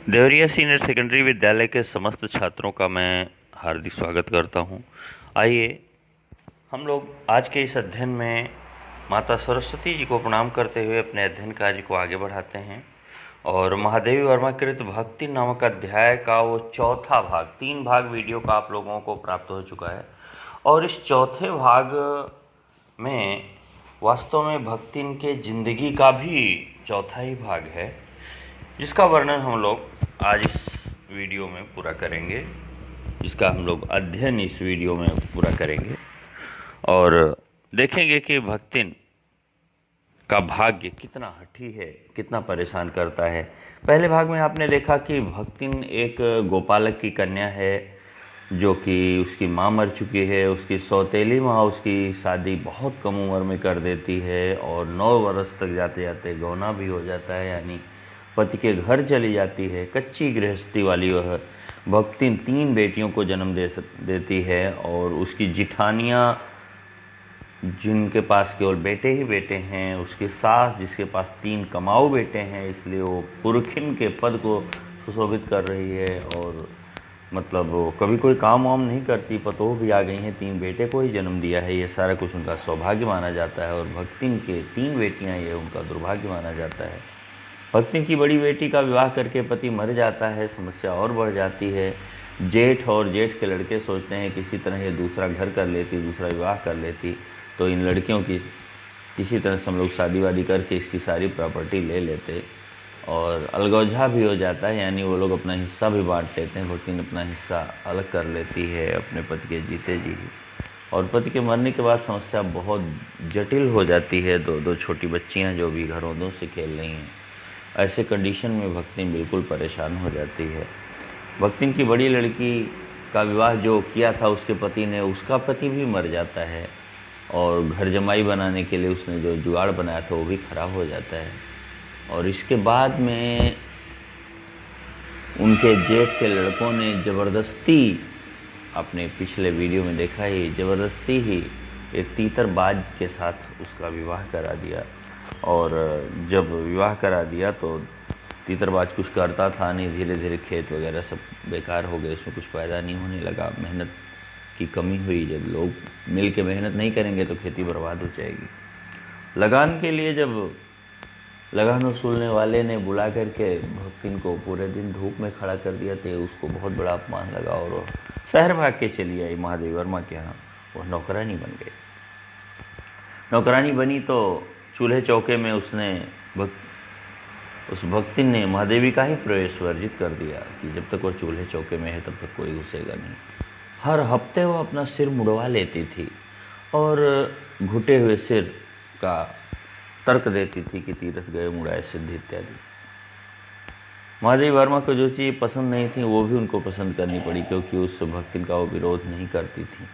Deoria senior secondary विद्यालय के समस्त छात्रों का मैं हार्दिक स्वागत करता हूं। आइए हम लोग आज के इस अध्ययन में माता सरस्वती जी को प्रणाम करते हुए अपने अध्ययन कार्य को आगे बढ़ाते हैं। और महादेवी वर्मा कृत भक्ति नामक अध्याय का वो चौथा भाग, 3 भाग वीडियो का आप लोगों को प्राप्त हो चुका है। और इस चौथे भाग में वास्तव में भक्ति के जिंदगी का भी चौथा ही भाग है, जिसका वर्णन हम लोग आज इस वीडियो में पूरा करेंगे, जिसका हम लोग अध्ययन इस वीडियो में पूरा करेंगे और देखेंगे कि भक्तिन का भाग्य कितना हठी है, कितना परेशान करता है। पहले भाग में आपने देखा कि भक्तिन एक गोपालक की कन्या है, जो कि उसकी माँ मर चुकी है। उसकी सौतेली माँ उसकी शादी बहुत कम उम्र में कर देती है और 9 वर्ष तक जाते जाते गौना भी हो जाता है, यानी पति के घर चली जाती है। कच्ची गृहस्थी वाली वह भक्तिन 3 बेटियों को जन्म देती है और उसकी जिठानियाँ, जिनके पास केवल बेटे ही बेटे हैं, उसकी सास जिसके पास 3 कमाऊ बेटे हैं, इसलिए वो पुरखिन के पद को सुशोभित कर रही है। और मतलब वो कभी कोई काम वाम नहीं करती, पतोह भी आ गई हैं, 3 बेटे को ही जन्म दिया है, ये सारा कुछ उनका सौभाग्य माना जाता है। और भक्तिन के 3 बेटियां, ये उनका दुर्भाग्य माना जाता है। भक्तिन की बड़ी बेटी का विवाह करके पति मर जाता है, समस्या और बढ़ जाती है। जेठ और जेठ के लड़के सोचते हैं किसी तरह ये दूसरा घर कर लेती, दूसरा विवाह कर लेती, तो इन लड़कियों की किसी तरह से हम लोग शादी वादी करके इसकी सारी प्रॉपर्टी ले लेते और अलगौझा भी हो जाता है, यानी वो लोग अपना हिस्सा भी बांट लेते हैं। भक्तिन अपना हिस्सा अलग कर लेती है अपने पति के जीते जी। और पति के मरने के बाद समस्या बहुत जटिल हो जाती है। 2 छोटी बच्चियां जो भी घरों से खेल रही हैं, ऐसे कंडीशन में भक्तिन बिल्कुल परेशान हो जाती है। भक्तिन की बड़ी लड़की का विवाह जो किया था उसके पति ने, उसका पति भी मर जाता है और घर जमाई बनाने के लिए उसने जो जुगाड़ बनाया था वो भी खराब हो जाता है। और इसके बाद में उनके जेठ के लड़कों ने ज़बरदस्ती, अपने पिछले वीडियो में देखा ही, ज़बरदस्ती ही एक तीतरबाज के साथ उसका विवाह करा दिया। और जब विवाह करा दिया तो तीतरबाज कुछ करता था नहीं, धीरे धीरे खेत वगैरह सब बेकार हो गए, उसमें कुछ पैदा नहीं होने लगा, मेहनत की कमी हुई। जब लोग मिल के मेहनत नहीं करेंगे तो खेती बर्बाद हो जाएगी। लगान के लिए जब लगान वसूलने वाले ने बुला करके भक्तिन को पूरे दिन धूप में खड़ा कर दिया तो उसको बहुत बड़ा अपमान लगा और शहर भाग के चली आई महादेवी वर्मा के यहाँ। वह नौकरानी बन गई। नौकरानी बनी तो चूल्हे चौके में उसने उस भक्तिन ने महादेवी का ही प्रवेश वर्जित कर दिया कि जब तक वो चूल्हे चौके में है तब तक कोई घुसेगा नहीं। हर हफ्ते वो अपना सिर मुड़वा लेती थी और घुटे हुए सिर का तर्क देती थी कि तीर्थ गए मुड़ाए सिद्धि इत्यादि। महादेवी वर्मा को जो चीज़ पसंद नहीं थी वो भी उनको पसंद करनी पड़ी, क्योंकि उस भक्तिन का वो विरोध नहीं करती थी।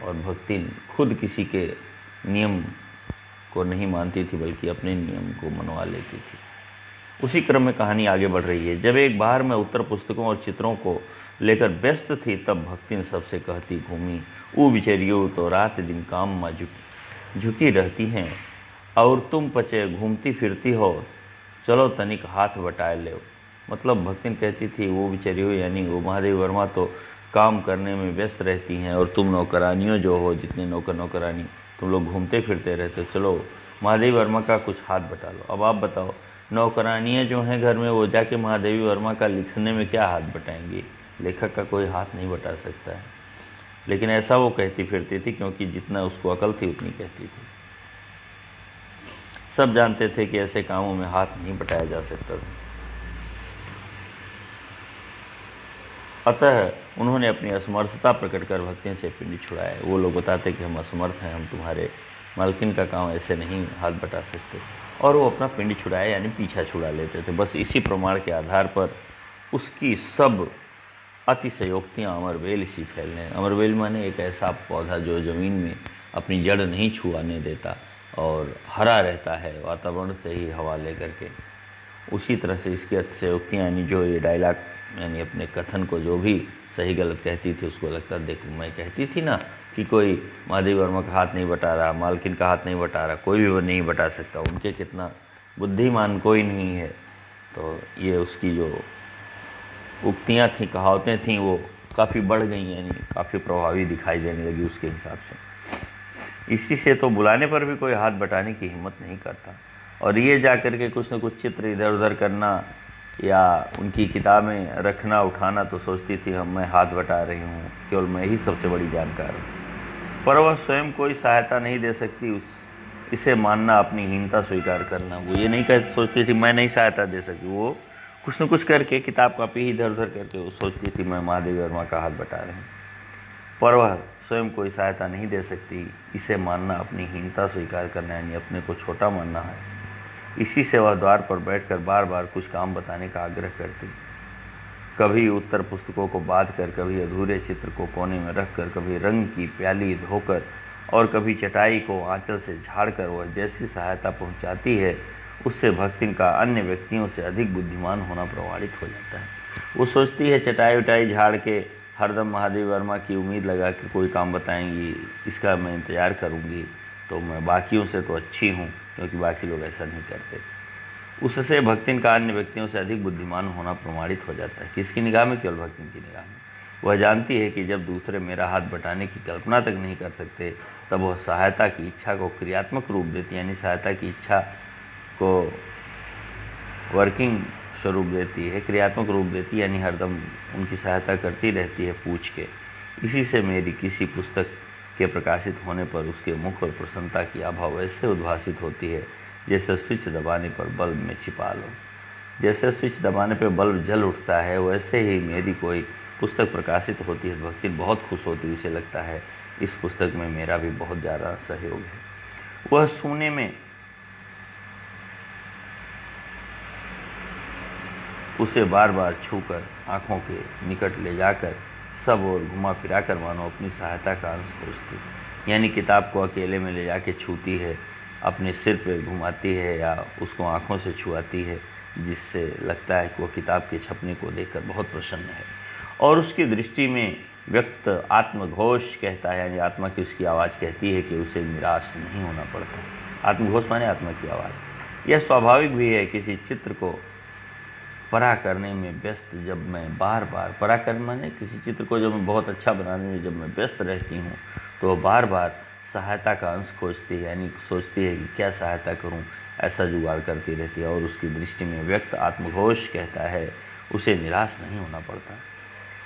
और भक्तिन खुद किसी के नियम को नहीं मानती थी, बल्कि अपने नियम को मनवा लेती थी। उसी क्रम में कहानी आगे बढ़ रही है। जब एक बार मैं उत्तर पुस्तकों और चित्रों को लेकर व्यस्त थी, तब भक्तिन सबसे कहती घूमी, ऊ बिचरियो तो रात दिन काम में झुकी रहती हैं, और तुम पचे घूमती फिरती हो, चलो तनिक हाथ बटाए ले। मतलब भक्तिन कहती थी वो बिचरियो, यानी वो महादेवी वर्मा तो काम करने में व्यस्त रहती हैं और तुम नौकरानियों जो हो, जितने नौकर नौकरानी, तुम लोग घूमते फिरते रहते हो, चलो महादेवी वर्मा का कुछ हाथ बटा लो। अब आप बताओ, नौकरानियाँ जो हैं घर में, वो जाके महादेवी वर्मा का लिखने में क्या हाथ बटाएंगी? लेखक का कोई हाथ नहीं बटा सकता है। लेकिन ऐसा वो कहती फिरती थी, क्योंकि जितना उसको अकल थी उतनी कहती थी। सब जानते थे कि ऐसे कामों में हाथ नहीं बटाया जा सकता था। अतः उन्होंने अपनी असमर्थता प्रकट कर भक्तिन से पिंड छुड़ाए। वो लोग बताते कि हम असमर्थ हैं, हम तुम्हारे मालकिन का काम ऐसे नहीं हाथ बटा सकते, और वो अपना पिंड छुड़ाए, यानी पीछा छुड़ा लेते थे। बस इसी प्रमाण के आधार पर उसकी सब अतिशयोक्तियाँ अमरवेल सी फैलने। अमरवेल माने एक ऐसा पौधा जो ज़मीन में अपनी जड़ नहीं छुआने देता और हरा रहता है वातावरण से ही हवा लेकर के। उसी तरह से इसकी अतिशयोक्तियाँ, यानी जो ये डायलॉग, यानी अपने कथन को जो भी सही गलत कहती थी, उसको लगता देखो मैं कहती थी ना कि कोई महादेवी वर्मा का हाथ नहीं बटा रहा, मालकिन का हाथ नहीं बटा रहा, कोई भी वो नहीं बटा सकता, उनके कितना बुद्धिमान कोई नहीं है। तो ये उसकी जो उक्तियाँ थी, कहावतें थीं, वो काफ़ी बढ़ गई, यानी काफ़ी प्रभावी दिखाई देने लगी उसके हिसाब से। इसी से तो बुलाने पर भी कोई हाथ बटाने की हिम्मत नहीं करता, और ये जा कर के कुछ न कुछ चित्र इधर उधर करना या उनकी किताबें रखना उठाना, तो सोचती थी हम मैं हाथ बटा रही हूँ, केवल मैं ही सबसे बड़ी जानकार हूँ। पर वह स्वयं कोई सहायता नहीं दे सकती, इसे मानना अपनी हीनता स्वीकार करना। वो ये नहीं सोचती थी मैं नहीं सहायता दे सकती, वो कुछ न कुछ करके किताब कापी इधर उधर करके वो सोचती थी मैं महादेवी वर्मा का हाथ बटा रही हूँ, पर वह स्वयं कोई सहायता नहीं दे सकती। इसे मानना अपनी हीनता स्वीकार करना, यानी अपने को छोटा मानना है। इसी से वह द्वार पर बैठकर बार बार कुछ काम बताने का आग्रह करती, कभी उत्तर पुस्तकों को बांध कर, कभी अधूरे चित्र को कोने में रखकर, कभी रंग की प्याली धोकर, और कभी चटाई को आंचल से झाड़कर। वह जैसी सहायता पहुंचाती है, उससे भक्तिन का अन्य व्यक्तियों से अधिक बुद्धिमान होना प्रमाणित हो जाता है। वो सोचती है चटाई उटाई झाड़ के हरदम महादेवी वर्मा की उम्मीद लगा कि कोई काम बताएंगी, इसका मैं इंतज़ार करूंगी, तो मैं बाकियों से तो अच्छी हूँ, क्योंकि बाकी लोग ऐसा नहीं करते। उससे भक्तिन का अन्य व्यक्तियों से अधिक बुद्धिमान होना प्रमाणित हो जाता है। किसकी निगाह में? केवल भक्तिन की निगाह में। वह जानती है कि जब दूसरे मेरा हाथ बटाने की कल्पना तक नहीं कर सकते, तब वह सहायता की इच्छा को क्रियात्मक रूप देती, यानी सहायता की इच्छा को वर्किंग स्वरूप देती है, क्रियात्मक रूप देती है, यानी हरदम उनकी सहायता करती रहती है पूछ के। इसी से मेरी किसी पुस्तक के प्रकाशित होने पर उसके मुख पर प्रसन्नता की आभा वैसे उद्भासित होती है जैसे स्विच दबाने पर बल्ब में छिपा लो। जैसे स्विच दबाने पर बल्ब जल उठता है, वैसे ही मेरी कोई पुस्तक प्रकाशित होती है, भक्ति बहुत खुश होती है। उसे लगता है इस पुस्तक में मेरा भी बहुत ज़्यादा सहयोग है। वह सोने में उसे बार बार छूकर, आँखों के निकट ले जाकर, सब और घुमा फिरा कर मानो अपनी सहायता का अंश खोजती, यानी किताब को अकेले में ले जाके छूती है, अपने सिर पे घुमाती है या उसको आँखों से छुआती है, जिससे लगता है कि वह किताब के छपने को देखकर बहुत प्रसन्न है। और उसकी दृष्टि में व्यक्त आत्मघोष कहता है, यानी आत्मा की उसकी आवाज़ कहती है कि उसे निराश नहीं होना पड़ता। आत्मघोष माने आत्मा की आवाज़। यह स्वाभाविक भी है। किसी चित्र को परा करने में व्यस्त जब मैं बार बार, परा करने माने किसी चित्र को जब मैं बहुत अच्छा बनाने में जब मैं व्यस्त रहती हूँ, तो बार बार सहायता का अंश खोजती है, यानी सोचती है कि क्या सहायता करूँ, ऐसा जुगाड़ करती रहती है। और उसकी दृष्टि में व्यक्त आत्मघोष कहता है उसे निराश नहीं होना पड़ता।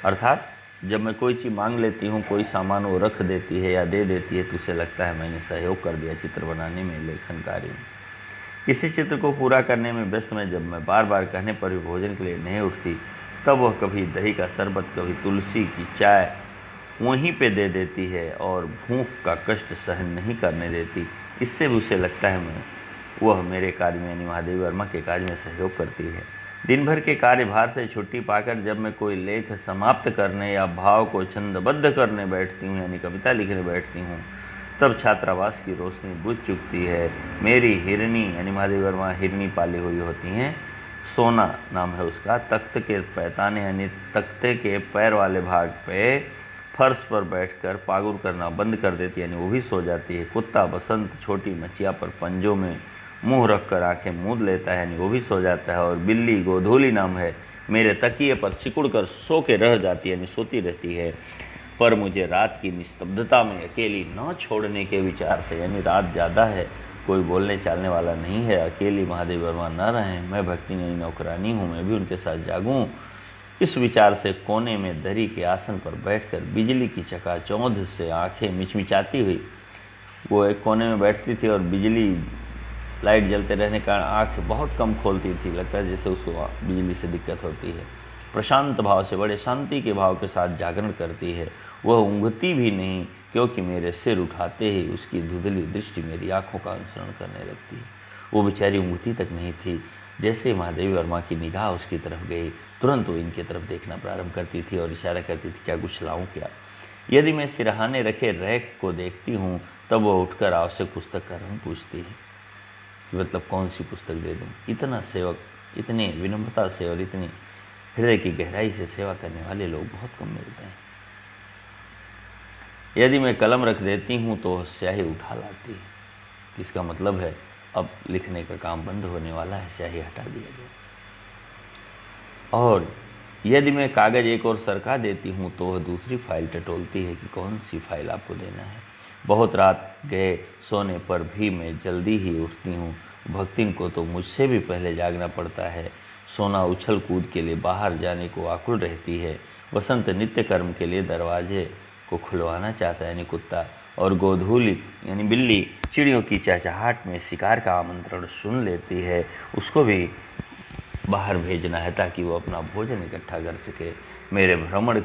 अर्थात जब मैं कोई चीज़ मांग लेती हूँ, कोई सामान वो रख देती है या दे देती है, तो उसे लगता है मैंने सहयोग कर दिया चित्र बनाने में, लेखन कार्य में। किसी चित्र को पूरा करने में व्यस्त में जब मैं बार बार कहने पर भी भोजन के लिए नहीं उठती, तब वह कभी दही का शरबत, कभी तुलसी की चाय वहीं पे दे देती है और भूख का कष्ट सहन नहीं करने देती। इससे भी उसे लगता है वह मेरे कार्य में, यानी महादेवी वर्मा के कार्य में सहयोग करती है। दिन भर के कार्यभार से छुट्टी पाकर जब मैं कोई लेख समाप्त करने या भाव को छंदबद्ध करने बैठती हूँ, यानी कविता लिखने बैठती हूँ, तब छात्रावास की रोशनी बुझ चुकती है। मेरी हिरनी, यानी महादेवी वर्मा हिरनी पाली हुई होती हैं, सोना नाम है उसका, तख्त के पैताने यानी तख्ते के पैर वाले भाग पे फर्श पर बैठकर पागुर करना बंद कर देती है, यानी वो भी सो जाती है। कुत्ता बसंत छोटी मचिया पर पंजों में मुंह रखकर आंखें मूंद लेता है, यानी वो भी सो जाता है। और बिल्ली गोधूली नाम है, मेरे तकिए पर सिकुड़ कर सो के रह जाती है, यानी सोती रहती है। पर मुझे रात की निस्तब्धता में अकेली न छोड़ने के विचार से, यानी रात ज़्यादा है, कोई बोलने चालने वाला नहीं है, अकेली महादेवी वर्मा न रहें, मैं भक्ति नहीं नौकरानी हूँ, मैं भी उनके साथ जागूँ, इस विचार से कोने में दरी के आसन पर बैठकर बिजली की चकाचौंध से आंखें मिचमिचाती हुई, वो एक कोने में बैठती थी और बिजली लाइट जलते रहने का आँख बहुत कम खोलती थी, लगता है जैसे उसको बिजली से दिक्कत होती है। प्रशांत भाव से, बड़े शांति के भाव के साथ जागरण करती है। वह ऊँघती भी नहीं, क्योंकि मेरे सिर उठाते ही उसकी धुंधली दृष्टि मेरी आंखों का अनुसरण करने लगती है। वो बेचारी ऊँघती तक नहीं थी। जैसे महादेवी वर्मा की निगाह उसकी तरफ गई, तुरंत वो इनकी तरफ देखना प्रारंभ करती थी और इशारा करती थी क्या कुछ लाऊं क्या। यदि मैं सिरहाने रखे रैक को देखती हूँ, तब वह उठकर आवश्यक पुस्तक का रंग पूछती है, मतलब कौन सी पुस्तक दे दूँ। इतना सेवक, इतने विनम्रता से और इतनी हृदय की गहराई से सेवा करने वाले लोग बहुत कम मिलते हैं। यदि मैं कलम रख देती हूँ तो स्याही उठा लाती है। इसका मतलब है अब लिखने का काम बंद होने वाला है, स्याही हटा दिया गया। और यदि मैं कागज़ एक और सरका देती हूँ तो वह दूसरी फाइल टटोलती है कि कौन सी फाइल आपको देना है। बहुत रात गए सोने पर भी मैं जल्दी ही उठती हूँ। भक्तिन को तो मुझसे भी पहले जागना पड़ता है। सोना उछल कूद के लिए बाहर जाने को आकुल रहती है। वसंत नित्य कर्म के लिए दरवाजे को खुलवाना चाहता है यानी कुत्ता, और गोधूली यानी बिल्ली चिड़ियों की चहचहाहट में शिकार का आमंत्रण सुन लेती है। उसको भी बाहर भेजना है ताकि वो अपना भोजन इकट्ठा कर सके। मेरे भ्रमण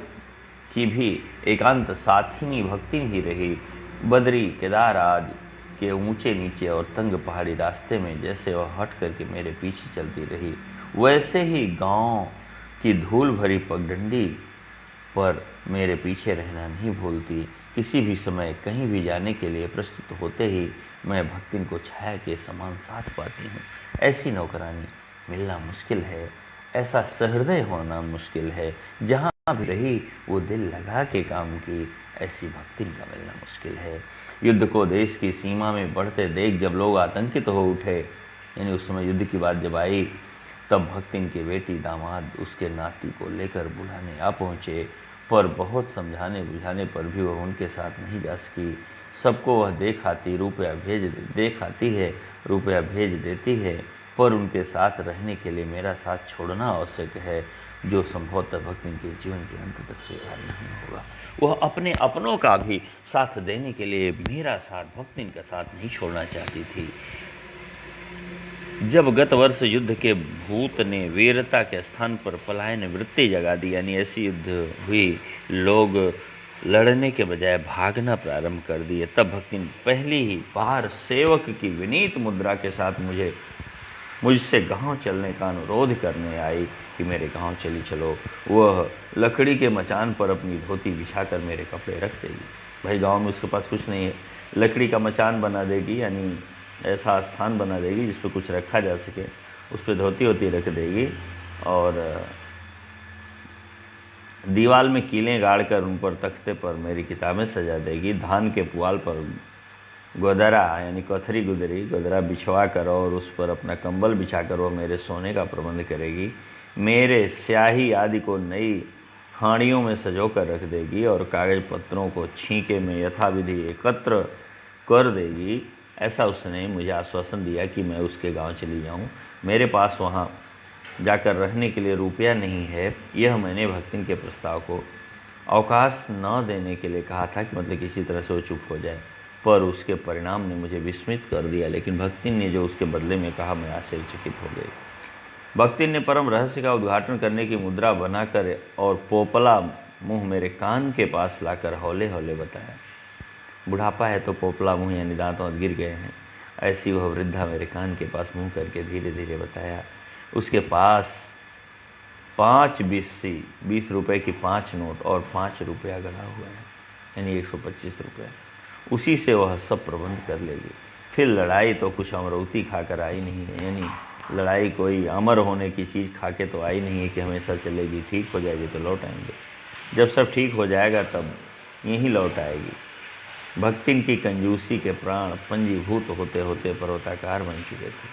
की भी एकांत साथिनी भक्तिन ही रही। बद्री केदार आदि के ऊंचे नीचे और तंग पहाड़ी रास्ते में जैसे वह हट करके मेरे पीछे चलती रही, वैसे ही गांव की धूल भरी पगडंडी पर मेरे पीछे रहना नहीं भूलती। किसी भी समय कहीं भी जाने के लिए प्रस्तुत होते ही मैं भक्तिन को छाया के समान साथ पाती हूँ। ऐसी नौकरानी मिलना मुश्किल है, ऐसा सहृदय होना मुश्किल है। जहाँ भी रही वो दिल लगा के काम की, ऐसी भक्तिन का मिलना मुश्किल है। युद्ध को देश की सीमा में बढ़ते देख जब लोग आतंकित हो उठे, यानी उस समय युद्ध की बात जब आई, तब भक्तिन के बेटी दामाद उसके नाती को लेकर बुलाने आ पहुँचे, पर बहुत समझाने बुझाने पर भी वह उनके साथ नहीं जा सकी। सबको वह देखाती है, रुपया भेज देती है, पर उनके साथ रहने के लिए मेरा साथ छोड़ना आवश्यक है, जो संभवतः भक्तिन के जीवन के अंत तक स्वीकार नहीं होगा। वह अपने अपनों का भी साथ देने के लिए मेरा साथ, भक्तिन का साथ नहीं छोड़ना चाहती थी। जब गत वर्ष युद्ध के भूत ने वीरता के स्थान पर पलायन वृत्ति जगा दी, यानी ऐसी युद्ध हुई लोग लड़ने के बजाय भागना प्रारंभ कर दिए, तब भक्तिन पहली ही बार सेवक की विनीत मुद्रा के साथ मुझसे गांव चलने का अनुरोध करने आई कि मेरे गांव चली चलो। वह लकड़ी के मचान पर अपनी धोती बिछाकर मेरे कपड़े रख देगी। भाई गांव में उसके पास कुछ नहीं है, लकड़ी का मचान बना देगी, यानी ऐसा स्थान बना देगी जिस पर कुछ रखा जा सके, उस पर धोती होती रख देगी और दीवार में कीलें गाड़कर उन पर तख्ते पर मेरी किताबें सजा देगी। धान के पुआल पर गोदरा यानी कथरी गुदरी गोदरा बिछवा कर और उस पर अपना कंबल बिछाकर वह मेरे सोने का प्रबंध करेगी। मेरे स्याही आदि को नई हाड़ियों में सजो कर रख देगी और कागज पत्रों को छींके में यथाविधि एकत्र कर देगी। ऐसा उसने मुझे आश्वासन दिया कि मैं उसके गांव चली जाऊं। मेरे पास वहां जाकर रहने के लिए रुपया नहीं है। यह मैंने भक्तिन के प्रस्ताव को अवकाश न देने के लिए कहा था कि मतलब किसी तरह से वो चुप हो जाए, पर उसके परिणाम ने मुझे विस्मित कर दिया। लेकिन भक्तिन ने जो उसके बदले में कहा, मैं आश्चर्यचकित हो गई। भक्तिन ने परम रहस्य का उद्घाटन करने की मुद्रा बनाकर और पोपला मुंह मेरे कान के पास लाकर हौले हौले बताया। बुढ़ापा है तो पोपला मुंह यानी दांतों गिर गए हैं, ऐसी वह वृद्धा मेरे कान के पास मुंह करके धीरे धीरे बताया। उसके पास 5 20 रुपए की 5 नोट और 5 रुपया गड़ा हुआ है, यानी 125 रुपये। उसी से वह सब प्रबंध कर लेगी। फिर लड़ाई तो कुछ अमरौती खाकर आई नहीं है, यानी लड़ाई कोई अमर होने की चीज़ खा के तो आई नहीं है कि हमेशा चलेगी, ठीक हो जाएगी तो लौट आएंगे। जब सब ठीक हो जाएगा तब यहीं लौट आएगी। भक्तिन की कंजूसी के प्राण पंजीभूत होते होते पर्वताकार बन चुके थे,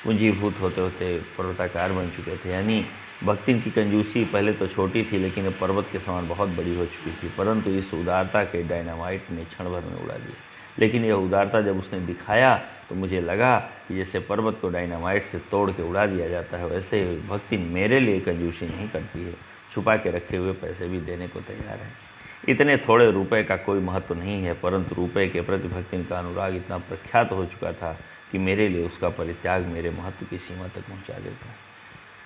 पूंजीभूत होते होते पर्वताकार बन चुके थे। यानी भक्तिन की कंजूसी पहले तो छोटी थी लेकिन पर्वत के समान बहुत बड़ी हो चुकी थी, परंतु इस उदारता के डायनामाइट ने क्षण भर में उड़ा दिया। लेकिन यह उदारता जब उसने दिखाया तो मुझे लगा कि जैसे पर्वत को डायनामाइट से तोड़ के उड़ा दिया जाता है, वैसे भक्तिन मेरे लिए कंजूसी नहीं करती है, छुपा के रखे हुए पैसे भी देने को तैयार है। इतने थोड़े रुपए का कोई महत्व नहीं है, परंतु रुपए के प्रति भक्तिन का अनुराग इतना प्रख्यात हो चुका था कि मेरे लिए उसका परित्याग मेरे महत्व की सीमा तक पहुंचा देता है।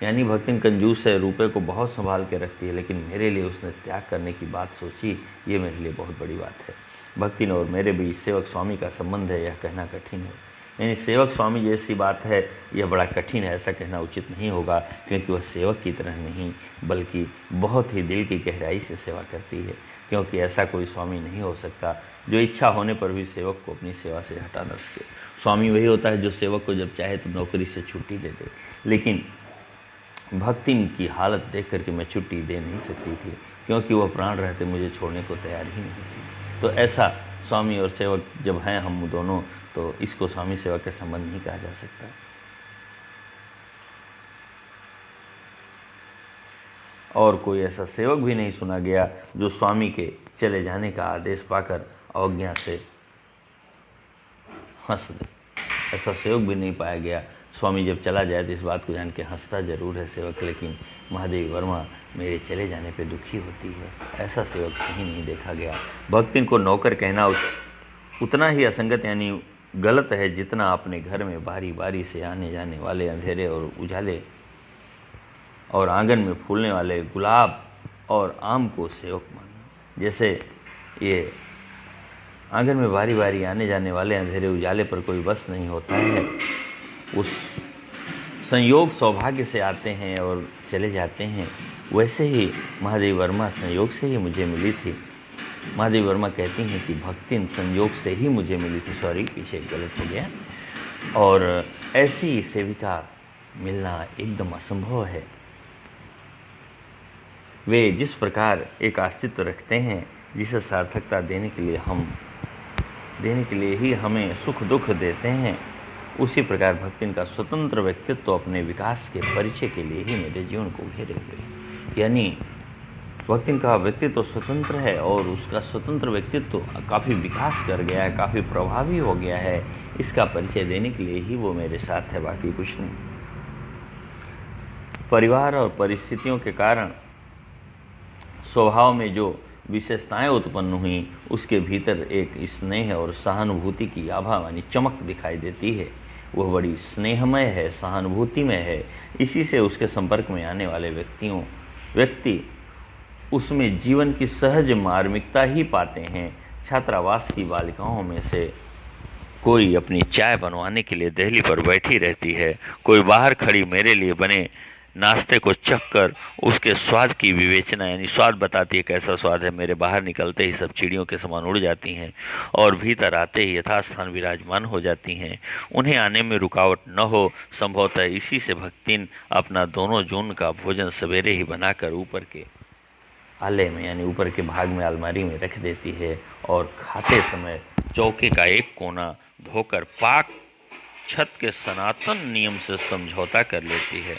यानी भक्तिन कंजूस है, रुपए को बहुत संभाल के रखती है, लेकिन मेरे लिए उसने त्याग करने की बात सोची, ये मेरे लिए बहुत बड़ी बात है। भक्तिन और मेरे बीच सेवक स्वामी का संबंध है, यह कहना कठिन है। यानी सेवक स्वामी जैसी बात है, यह बड़ा कठिन है, ऐसा कहना उचित नहीं होगा, क्योंकि वह सेवक की तरह नहीं बल्कि बहुत ही दिल की गहराई से सेवा करती है। क्योंकि ऐसा कोई स्वामी नहीं हो सकता जो इच्छा होने पर भी सेवक को अपनी सेवा से हटा न सके। स्वामी वही होता है जो सेवक को जब चाहे तो नौकरी से छुट्टी दे दे, लेकिन भक्तिन की हालत देख करके मैं छुट्टी दे नहीं सकती थी, क्योंकि वह प्राण रहते मुझे छोड़ने को तैयार ही नहीं थी। तो ऐसा स्वामी और सेवक जब हैं हम दोनों, तो इसको स्वामी सेवक का संबंध नहीं कहा जा सकता। और कोई ऐसा सेवक भी नहीं सुना गया जो स्वामी के चले जाने का आदेश पाकर अवज्ञा से हंस दे। ऐसा सेवक भी नहीं पाया गया। स्वामी जब चला जाए तो इस बात को जान के हंसता जरूर है सेवक, लेकिन महादेवी वर्मा मेरे चले जाने पे दुखी होती है, ऐसा सेवक कहीं नहीं देखा गया। भक्तिन को नौकर कहना उतना ही असंगत यानी गलत है जितना अपने घर में बारी बारी से आने जाने वाले अंधेरे और उजाले और आंगन में फूलने वाले गुलाब और आम को सेवक मानना। जैसे ये आंगन में बारी बारी आने जाने वाले अंधेरे उजाले पर कोई बस नहीं होता है, उस संयोग सौभाग्य से आते हैं और चले जाते हैं, वैसे ही महादेवी वर्मा संयोग से ही मुझे मिली थी। महादेवी वर्मा कहती हैं कि भक्तिन संयोग से ही मुझे मिली थी, सॉरी पीछे गलत हो गया, और ऐसी सेविका मिलना एकदम असंभव है। वे जिस प्रकार एक अस्तित्व रखते हैं जिसे सार्थकता देने के लिए ही हमें सुख दुख देते हैं, उसी प्रकार भक्तिन का स्वतंत्र व्यक्तित्व अपने विकास के परिचय के लिए ही मेरे जीवन को घेरे हुए। यानी भक्तिन का व्यक्तित्व स्वतंत्र है और उसका स्वतंत्र व्यक्तित्व काफ़ी विकास कर गया है, काफ़ी प्रभावी हो गया है, इसका परिचय देने के लिए ही वो मेरे साथ है, बाकी कुछ नहीं। परिवार और परिस्थितियों के कारण स्वभाव में जो विशेषताएं उत्पन्न हुई, उसके भीतर एक स्नेह और सहानुभूति की आभा यानी चमक दिखाई देती है। वह बड़ी स्नेहमय है, सहानुभूतिमय है। इसी से उसके संपर्क में आने वाले व्यक्ति उसमें जीवन की सहज मार्मिकता ही पाते हैं। छात्रावास की बालिकाओं में से कोई अपनी चाय बनवाने के लिए दहली पर बैठी रहती है, कोई बाहर खड़ी मेरे लिए बने नाश्ते को चख कर उसके स्वाद की विवेचना यानी स्वाद बताती है कैसा स्वाद है। मेरे बाहर निकलते ही सब चिड़ियों के समान उड़ जाती हैं और भीतर आते ही यथास्थान विराजमान हो जाती हैं। उन्हें आने में रुकावट न हो, संभवतः इसी से भक्तिन अपना दोनों जून का भोजन सवेरे ही बनाकर ऊपर के आले में यानी ऊपर के भाग में अलमारी में रख देती है और खाते समय चौके का एक कोना धोकर पाक छत के सनातन नियम से समझौता कर लेती है।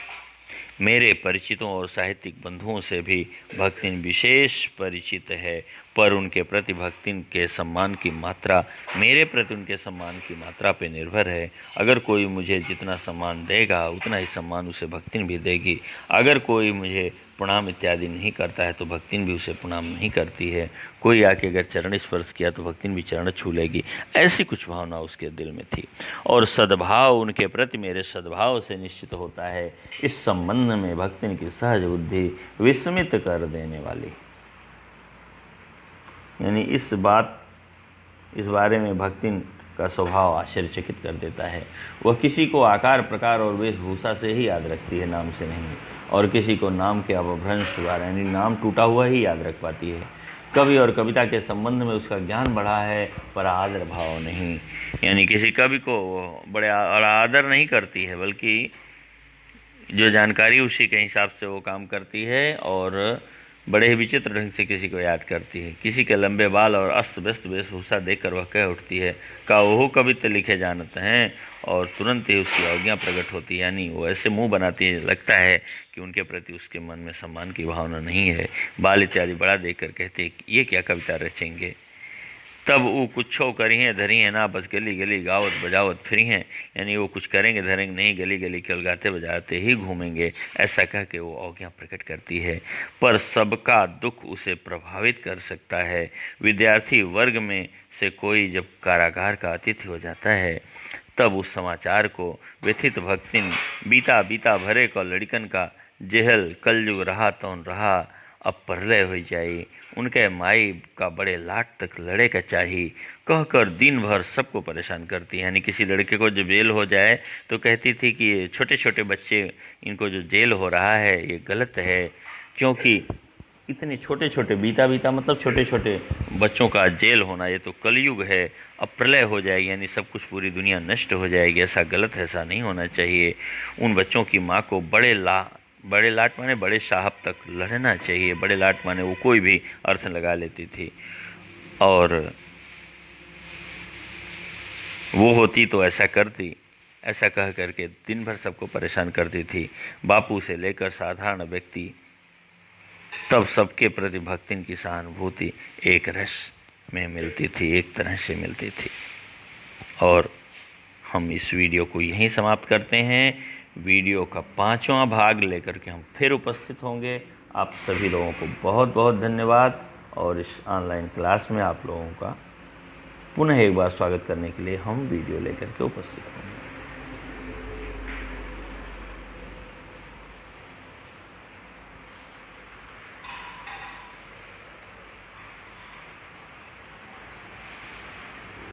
मेरे परिचितों और साहित्यिक बंधुओं से भी भक्तिन विशेष परिचित है, पर उनके प्रति भक्तिन के सम्मान की मात्रा मेरे प्रति उनके सम्मान की मात्रा पर निर्भर है। अगर कोई मुझे जितना सम्मान देगा उतना ही सम्मान उसे भक्तिन भी देगी। अगर कोई मुझे प्रणाम इत्यादि नहीं करता है तो भक्तिन भी उसे प्रणाम नहीं करती है। कोई आके अगर चरण स्पर्श किया तो भक्तिन भी चरण छू लेगी। ऐसी कुछ भावना उसके दिल में थी और सद्भाव उनके प्रति मेरे सद्भाव से निश्चित होता है। इस संबंध में भक्तिन की सहज बुद्धि विस्मित कर देने वाली, यानी इस बारे में भक्तिन का स्वभाव आश्चर्यचकित कर देता है। वह किसी को आकार प्रकार और वेशभूषा से ही याद रखती है, नाम से नहीं, और किसी को नाम के अपभ्रंश द्वारा यानी नाम टूटा हुआ ही याद रख पाती है। कवि और कविता के संबंध में उसका ज्ञान बढ़ा है पर आदर भाव नहीं, यानी किसी कवि को बड़े आदर नहीं करती है, बल्कि जो जानकारी उसी के हिसाब से वो काम करती है और बड़े ही विचित्र ढंग से किसी को याद करती है। किसी के लंबे बाल और अस्त व्यस्त वेशभूषा देखकर वह कह उठती है का ओहो कवित्व लिखे जानते हैं, और तुरंत ही उसकी अवज्ञा प्रकट होती है, यानी वो ऐसे मुंह बनाती है लगता है कि उनके प्रति उसके मन में सम्मान की भावना नहीं है। बाल इत्यादि बड़ा देखकर कहते हैं ये क्या कविता रचेंगे। तब वो कुछो करी हैं धरी हैं ना, बस गली गली गावत बजावत फिरी हैं, यानी वो कुछ करेंगे धरेंगे नहीं, गली गली केवल गाते बजाते ही घूमेंगे, ऐसा कह के वो अवज्ञा प्रकट करती है। पर सबका दुख उसे प्रभावित कर सकता है। विद्यार्थी वर्ग में से कोई जब कारागार का अतिथि हो जाता है तब उस समाचार को व्यथित भक्तिन बीता बीता भरे को लड़कन का जेहल कलयुग रहा तौन रहा, अब परलय हो जाई, उनके माई का बड़े लाट तक लड़े का चाहिए कहकर दिन भर सबको परेशान करती है। यानी किसी लड़के को जब जेल हो जाए तो कहती थी कि ये छोटे छोटे बच्चे, इनको जो जेल हो रहा है ये गलत है, क्योंकि इतने छोटे छोटे बीता मतलब छोटे छोटे बच्चों का जेल होना ये तो कलयुग है, अब प्रलय हो जाएगी, यानी सब कुछ पूरी दुनिया नष्ट हो जाएगी, ऐसा गलत है, ऐसा नहीं होना चाहिए। उन बच्चों की माँ को बड़े लाट माने बड़े साहब तक लड़ना चाहिए। बड़े लाट माने वो कोई भी अर्थ लगा लेती थी और वो होती तो ऐसा करती, ऐसा कह करके दिन भर सबको परेशान करती थी। बापू से लेकर साधारण व्यक्ति तब सबके प्रति भक्ति की सहानुभूति एक रस में मिलती थी, एक तरह से मिलती थी। और हम इस वीडियो को यहीं समाप्त करते हैं। वीडियो का 5वां भाग लेकर के हम फिर उपस्थित होंगे। आप सभी लोगों को बहुत बहुत धन्यवाद। और इस ऑनलाइन क्लास में आप लोगों का पुनः एक बार स्वागत करने के लिए हम वीडियो लेकर के उपस्थित होंगे।